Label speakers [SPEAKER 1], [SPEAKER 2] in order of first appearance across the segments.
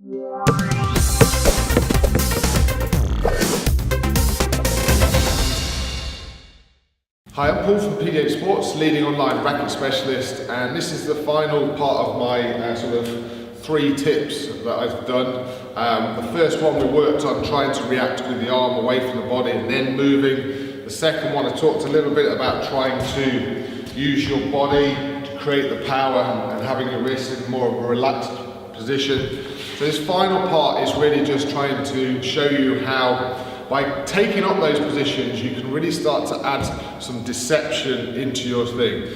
[SPEAKER 1] Hi, I'm Paul from pdhsports, leading online racket specialist, and this is the final part of my sort of 3 tips that I've done. The first one we worked on trying to react with the arm away from the body and then moving. The second one I talked a little bit about trying to use your body to create the power and having your wrist in more of a relaxed position. So this final part is really just trying to show you how by taking up those positions, you can really start to add some deception into your thing.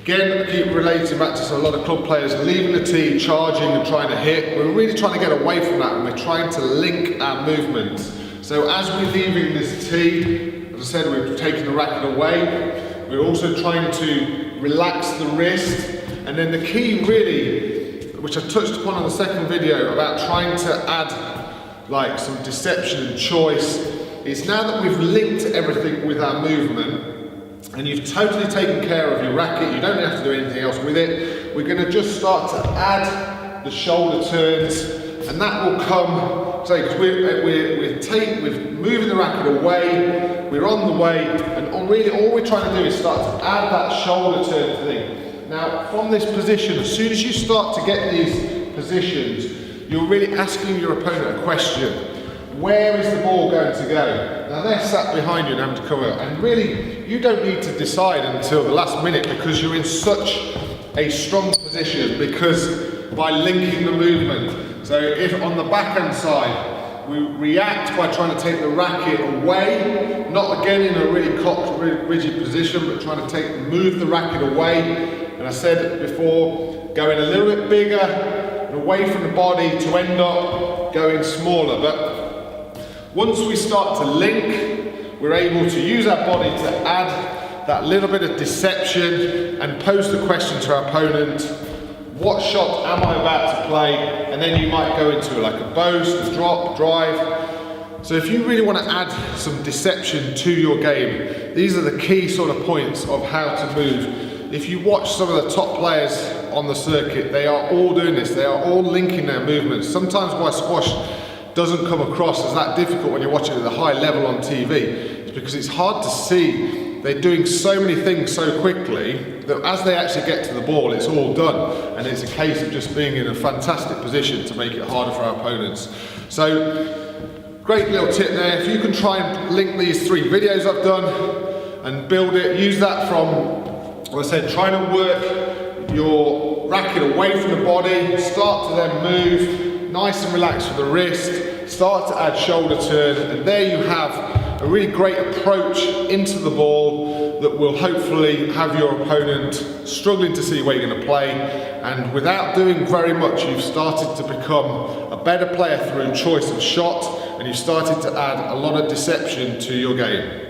[SPEAKER 1] Again, I keep relating back to a lot of club players leaving the tee, charging and trying to hit. We're really trying to get away from that and we're trying to link our movements. So as we're leaving this tee, as I said, we're taking the racket away. We're also trying to relax the wrist. And then the key really, which I touched upon in the second video about trying to add like some deception and choice, is now that we've linked everything with our movement and you've totally taken care of your racket, you don't have to do anything else with it, we're going to just start to add the shoulder turns, and that will come, so because we're moving the racket away, we're on the way, and really all we're trying to do is start to add that shoulder turn thing. Now from this position, as soon as you start to get these positions, you're really asking your opponent a question. Where is the ball going to go? Now they're sat behind you and having to cover, and really you don't need to decide until the last minute because you're in such a strong position because by linking the movement. So if on the backhand side we react by trying to take the racket away, not again in a really cocked, rigid position, but trying to move the racket away. And I said before, going a little bit bigger, away from the body to end up going smaller. But once we start to link, we're able to use our body to add that little bit of deception and pose the question to our opponent, what shot am I about to play? And then you might go into like a boast, a drop, drive. So if you really want to add some deception to your game, these are the key sort of points of how to move. If you watch some of the top players on the circuit, they are all doing this. They are all linking their movements. Sometimes why squash doesn't come across as that difficult when you're watching it at a high level on TV, is because it's hard to see. They're doing so many things so quickly that as they actually get to the ball, it's all done. And it's a case of just being in a fantastic position to make it harder for our opponents. So, great little tip there. If you can try and link these 3 videos I've done and build it, use that from, as I said, trying to work your racket away from the body, start to then move, nice and relaxed with the wrist, start to add shoulder turn, and there you have a really great approach into the ball that will hopefully have your opponent struggling to see where you're going to play, and without doing very much, you've started to become a better player through choice of shot, and you've started to add a lot of deception to your game.